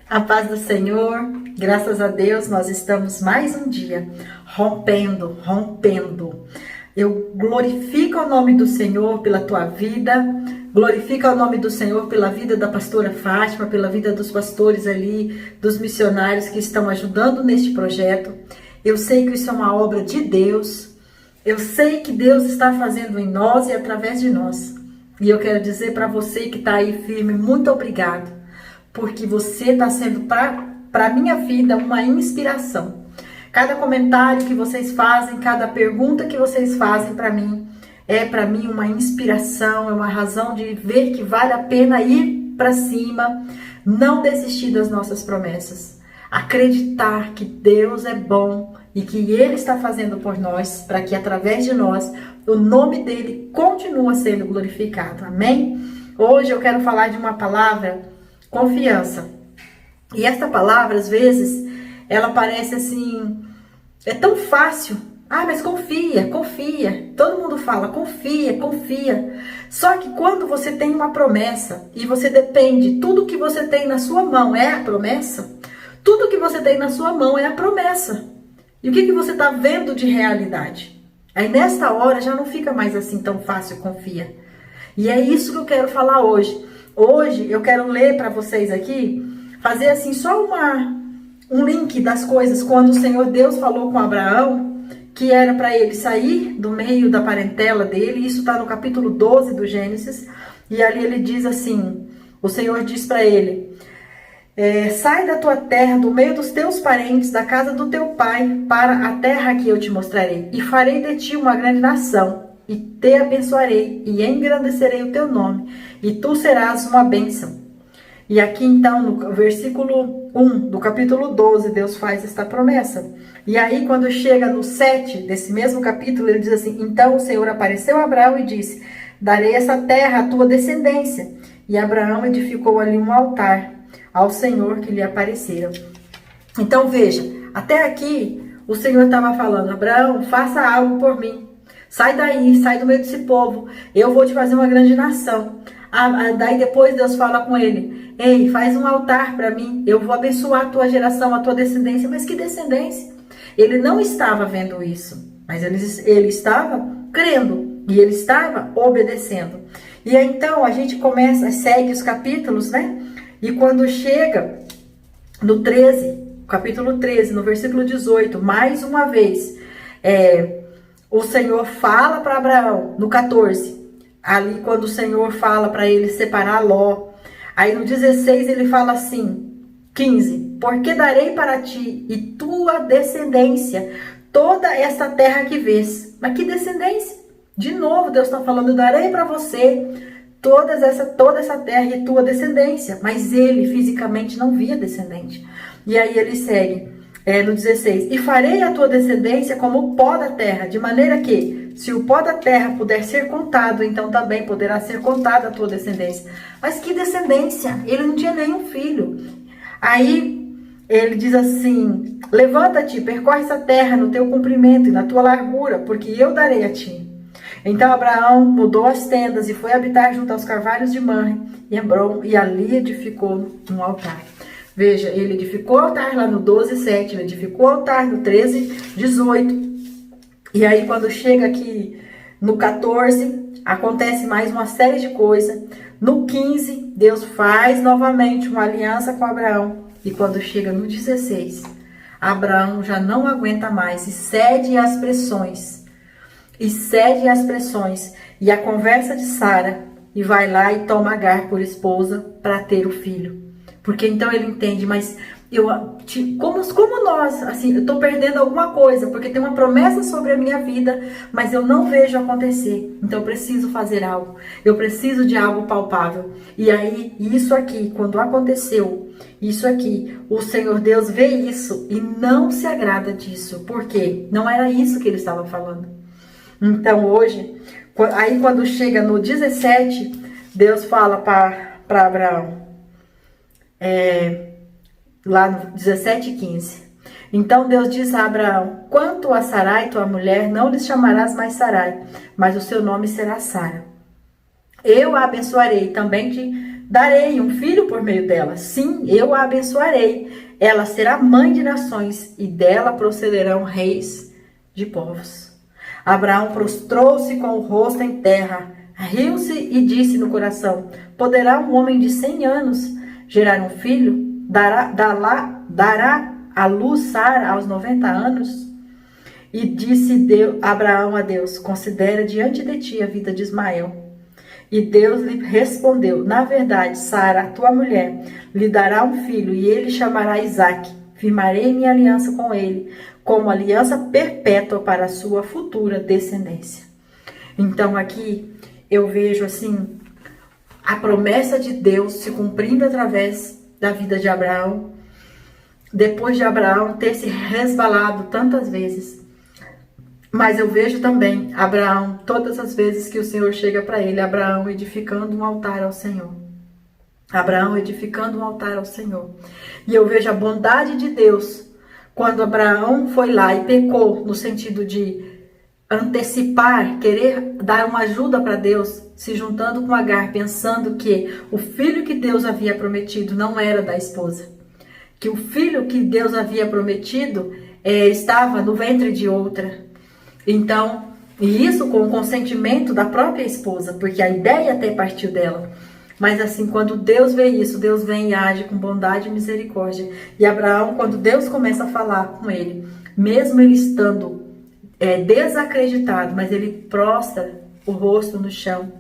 A paz do Senhor, graças a Deus, nós estamos mais um dia rompendo. Eu glorifico o nome do Senhor pela tua vida, glorifico o nome do Senhor pela vida da pastora Fátima, pela vida dos pastores ali, dos missionários que estão ajudando neste projeto. Eu sei que isso é uma obra de Deus, eu sei que Deus está fazendo em nós e através de nós. E eu quero dizer para você que está aí firme, muito obrigado, porque você está sendo para a minha vida uma inspiração. Cada comentário que vocês fazem, cada pergunta que vocês fazem para mim, é para mim uma inspiração, é uma razão de ver que vale a pena ir para cima, não desistir das nossas promessas. Acreditar que Deus é bom e que Ele está fazendo por nós, para que através de nós, o nome dEle continue sendo glorificado. Amém? Hoje eu quero falar de uma palavra, confiança. E essa palavra, às vezes, ela parece assim, é tão fácil. Ah, mas confia. Todo mundo fala, confia. Só que quando você tem uma promessa e você depende, tudo que você tem na sua mão é a promessa, tudo que você tem na sua mão é a promessa. E o que você está vendo de realidade? Aí nesta hora já não fica mais assim tão fácil, confia. E é isso que eu quero falar hoje. Hoje eu quero ler para vocês aqui, fazer assim só um link das coisas quando o Senhor Deus falou com Abraão, que era para ele sair do meio da parentela dele. Isso está no capítulo 12 do Gênesis. E ali ele diz assim, o Senhor diz para ele, sai da tua terra, do meio dos teus parentes, da casa do teu pai, para a terra que eu te mostrarei. E farei de ti uma grande nação, e te abençoarei, e engrandecerei o teu nome, e tu serás uma bênção. E aqui então, no versículo 1 do capítulo 12, Deus faz esta promessa. E aí, quando chega no 7 desse mesmo capítulo, ele diz assim, então o Senhor apareceu a Abraão e disse, darei essa terra à tua descendência. E Abraão edificou ali um altar ao Senhor que lhe aparecera. Então veja, até aqui o Senhor estava falando, Abraão, faça algo por mim. Sai daí, sai do meio desse povo. Eu vou te fazer uma grande nação. Daí depois Deus fala com ele, ei, faz um altar para mim. Eu vou abençoar a tua geração, a tua descendência. Mas que descendência? Ele não estava vendo isso, mas ele estava crendo e ele estava obedecendo. E aí então a gente segue os capítulos, né? E quando chega no 13, capítulo 13, no versículo 18, mais uma vez, o Senhor fala para Abraão, no 14, ali quando o Senhor fala para ele separar Ló. Aí no 16 ele fala assim, 15, porque darei para ti e tua descendência toda esta terra que vês. Mas que descendência? De novo Deus está falando, darei para você toda essa terra e tua descendência. Mas ele fisicamente não via descendente. E aí ele segue no 16. E farei a tua descendência como o pó da terra, de maneira que, se o pó da terra puder ser contado, então também poderá ser contada a tua descendência. Mas que descendência? Ele não tinha nenhum filho. Aí ele diz assim, levanta-te, percorre essa terra no teu comprimento e na tua largura, porque eu darei a ti. Então Abraão mudou as tendas e foi habitar junto aos carvalhos de Mamre e Hebrom, e ali edificou um altar. Veja, ele edificou o altar lá no 12:7, ele edificou o altar no 13:18. E aí quando chega aqui no 14, acontece mais uma série de coisas. No 15, Deus faz novamente uma aliança com Abraão. E quando chega no 16, Abraão já não aguenta mais e cede às pressões. E a conversa de Sara, e vai lá e toma Agar por esposa para ter o filho. Porque então ele entende, mas como nós, assim, eu estou perdendo alguma coisa, porque tem uma promessa sobre a minha vida, mas eu não vejo acontecer. Então eu preciso fazer algo, eu preciso de algo palpável. E aí, isso aqui, quando aconteceu, isso aqui, o Senhor Deus vê isso e não se agrada disso. Por quê? Não era isso que ele estava falando. Então hoje, aí quando chega no 17, Deus fala para Abraão, lá no 17:15. Então Deus diz a Abraão, quanto a Sarai, tua mulher, não lhes chamarás mais Sarai, mas o seu nome será Sara. Eu a abençoarei, também te darei um filho por meio dela. Sim, eu a abençoarei. Ela será mãe de nações e dela procederão reis de povos. Abraão prostrou-se com o rosto em terra, riu-se e disse no coração: poderá um homem de 100 anos gerar um filho? Dará à luz Sara aos 90 anos? E disse Abraão a Deus: considera diante de ti a vida de Ismael. E Deus lhe respondeu: na verdade, Sara, tua mulher, lhe dará um filho, e ele chamará Isaque. Firmarei minha aliança com ele, como aliança perpétua para a sua futura descendência. Então aqui eu vejo assim a promessa de Deus se cumprindo através da vida de Abraão, depois de Abraão ter se resbalado tantas vezes. Mas eu vejo também Abraão, todas as vezes que o Senhor chega para ele, Abraão edificando um altar ao Senhor. Abraão edificando um altar ao Senhor. E eu vejo a bondade de Deus quando Abraão foi lá e pecou, no sentido de antecipar, querer dar uma ajuda para Deus, se juntando com Agar, pensando que o filho que Deus havia prometido não era da esposa. Que o filho que Deus havia prometido estava no ventre de outra. Então, e isso com o consentimento da própria esposa, porque a ideia até partiu dela. Mas assim, quando Deus vê isso, Deus vem e age com bondade e misericórdia. E Abraão, quando Deus começa a falar com ele, mesmo ele estando desacreditado, mas ele prostra o rosto no chão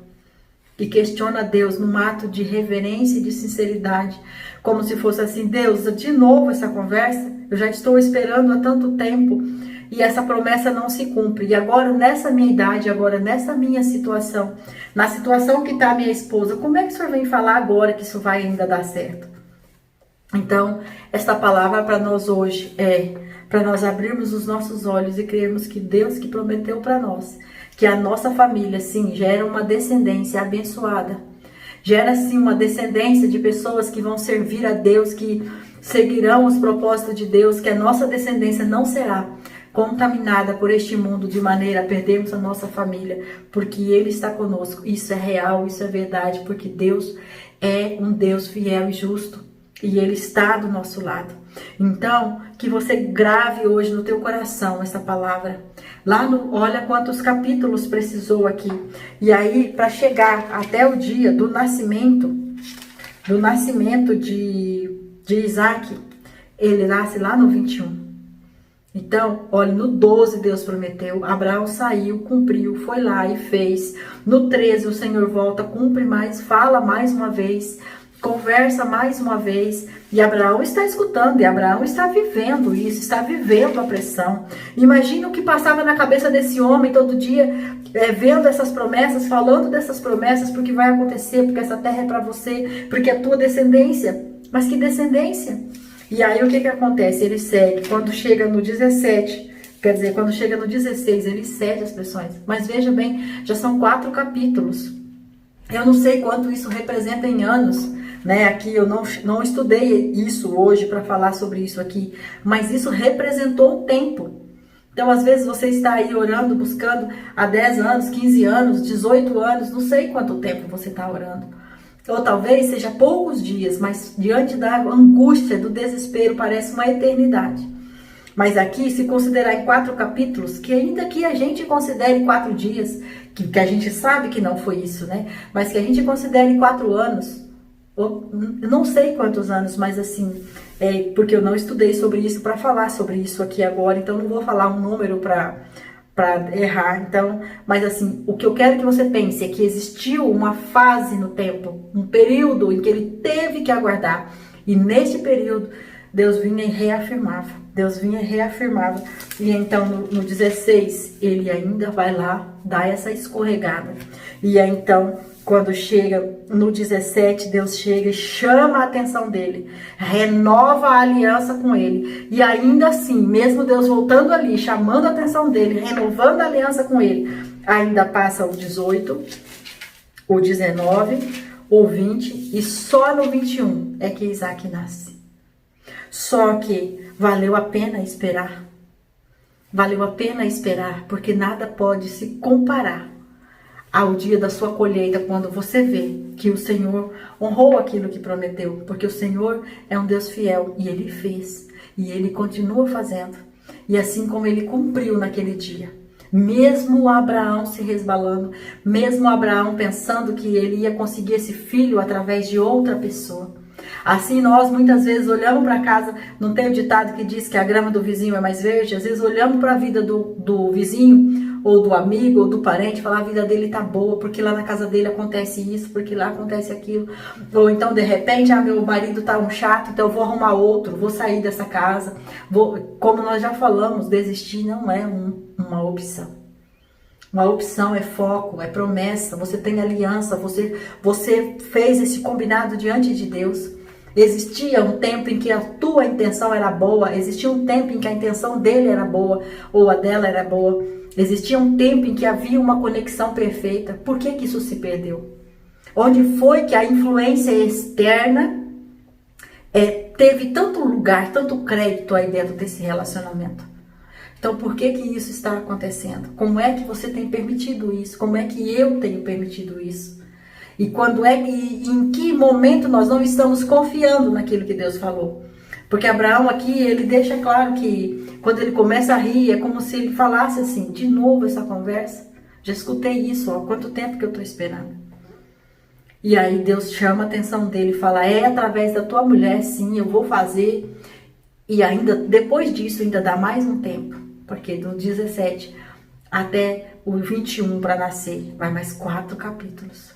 e questiona Deus num ato de reverência e de sinceridade, como se fosse assim: Deus, de novo essa conversa? Eu já estou esperando há tanto tempo e essa promessa não se cumpre. E agora, nessa minha idade, agora nessa minha situação, na situação que está minha esposa, como é que o Senhor vem falar agora que isso vai ainda dar certo? Então, esta palavra para nós hoje para nós abrirmos os nossos olhos e crermos que Deus que prometeu para nós, que a nossa família, sim, gera uma descendência abençoada. Gera, sim, uma descendência de pessoas que vão servir a Deus, que seguirão os propósitos de Deus, que a nossa descendência não será contaminada por este mundo de maneira a perdermos a nossa família, porque Ele está conosco. Isso é real, isso é verdade, porque Deus é um Deus fiel e justo e Ele está do nosso lado. Então, que você grave hoje no teu coração essa palavra. Olha quantos capítulos precisou aqui. E aí, para chegar até o dia do nascimento de Isaque, ele nasce lá no 21. Então, olha, no 12 Deus prometeu, Abraão saiu, cumpriu, foi lá e fez. No 13 o Senhor volta, cumpre mais, fala mais uma vez, conversa mais uma vez. E Abraão está escutando, e Abraão está vivendo isso, está vivendo a pressão. Imagina o que passava na cabeça desse homem todo dia, vendo essas promessas, falando dessas promessas, porque vai acontecer, porque essa terra é para você, porque é a tua descendência. Mas que descendência? E aí o que acontece? Ele segue. Quando chega no 17, quer dizer, quando chega no 16, ele cede as pressões. Mas veja bem, já são 4 capítulos. Eu não sei quanto isso representa em anos, né? Aqui eu não estudei isso hoje para falar sobre isso aqui, mas isso representou um tempo. Então, às vezes você está aí orando, buscando há 10 anos, 15 anos, 18 anos, não sei quanto tempo você está orando. Ou talvez seja poucos dias, mas diante da angústia, do desespero, parece uma eternidade. Mas aqui, se considerar em 4 capítulos, que ainda que a gente considere 4 dias, que a gente sabe que não foi isso, né? Mas que a gente considere 4 anos, ou não sei quantos anos, mas assim, porque eu não estudei sobre isso para falar sobre isso aqui agora, então não vou falar um número para errar. Então, mas assim, o que eu quero que você pense é que existiu uma fase no tempo, um período em que ele teve que aguardar, e neste período Deus vinha e reafirmava. Deus vinha e reafirmava. E então no 16 ele ainda vai lá dar essa escorregada. E aí, então, quando chega no 17, Deus chega e chama a atenção dele, renova a aliança com ele. E ainda assim, mesmo Deus voltando ali, chamando a atenção dele, renovando a aliança com ele, ainda passa o 18, o 19, o 20, e só no 21 é que Isaque nasce. Só que valeu a pena esperar. Valeu a pena esperar, porque nada pode se comparar ao dia da sua colheita, quando você vê que o Senhor honrou aquilo que prometeu, porque o Senhor é um Deus fiel e Ele fez, e Ele continua fazendo, e assim como Ele cumpriu naquele dia, mesmo Abraão se resbalando, mesmo Abraão pensando que ele ia conseguir esse filho através de outra pessoa. Assim nós muitas vezes olhamos para casa, não tem o ditado que diz que a grama do vizinho é mais verde? Às vezes olhamos para a vida do vizinho, ou do amigo, ou do parente, falar a vida dele tá boa, porque lá na casa dele acontece isso, porque lá acontece aquilo. Ou então de repente, meu marido tá um chato, então eu vou arrumar outro, vou sair dessa casa. Como nós já falamos, desistir não é uma opção. Uma opção é foco, é promessa, você tem aliança, você fez esse combinado diante de Deus. Existia um tempo em que a tua intenção era boa, existia um tempo em que a intenção dele era boa, ou a dela era boa. Existia um tempo em que havia uma conexão perfeita. Por que isso se perdeu? Onde foi que a influência externa teve tanto lugar, tanto crédito aí dentro desse relacionamento? Então, por que isso está acontecendo? Como é que você tem permitido isso? Como é que eu tenho permitido isso? E em que momento nós não estamos confiando naquilo que Deus falou? Porque Abraão aqui, ele deixa claro que quando ele começa a rir, é como se ele falasse assim, de novo essa conversa. Já escutei isso, há quanto tempo que eu estou esperando? E aí Deus chama a atenção dele e fala, é através da tua mulher, sim, eu vou fazer. E ainda, depois disso, ainda dá mais um tempo. Porque do 17 até o 21 para nascer, vai mais 4 capítulos.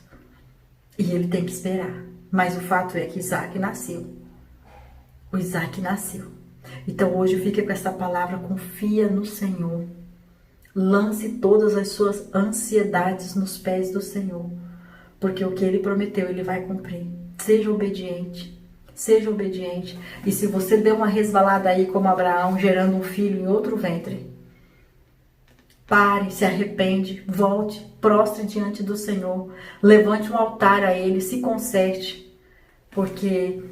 E ele tem que esperar. Mas o fato é que Isaac nasceu. O Isaac nasceu. Então hoje fica com essa palavra, confia no Senhor. Lance todas as suas ansiedades nos pés do Senhor. Porque o que Ele prometeu, Ele vai cumprir. Seja obediente. Seja obediente. E se você deu uma resbalada aí como Abraão, gerando um filho em outro ventre, pare, se arrepende, volte, prostre diante do Senhor. Levante um altar a Ele, se conserte. Porque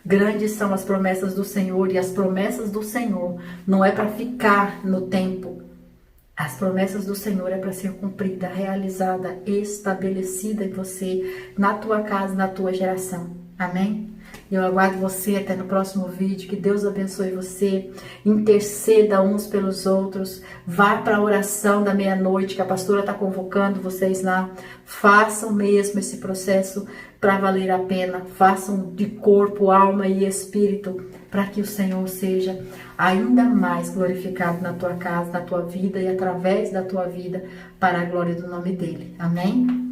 grandes são as promessas do Senhor, e as promessas do Senhor não é para ficar no tempo. As promessas do Senhor é para ser cumprida, realizada, estabelecida em você, na tua casa, na tua geração. Amém? Eu aguardo você até no próximo vídeo. Que Deus abençoe você. Interceda uns pelos outros. Vá para a oração da meia-noite, que a pastora está convocando vocês lá. Façam mesmo esse processo para valer a pena. Façam de corpo, alma e espírito, para que o Senhor seja ainda mais glorificado na tua casa, na tua vida e através da tua vida, para a glória do nome dEle. Amém?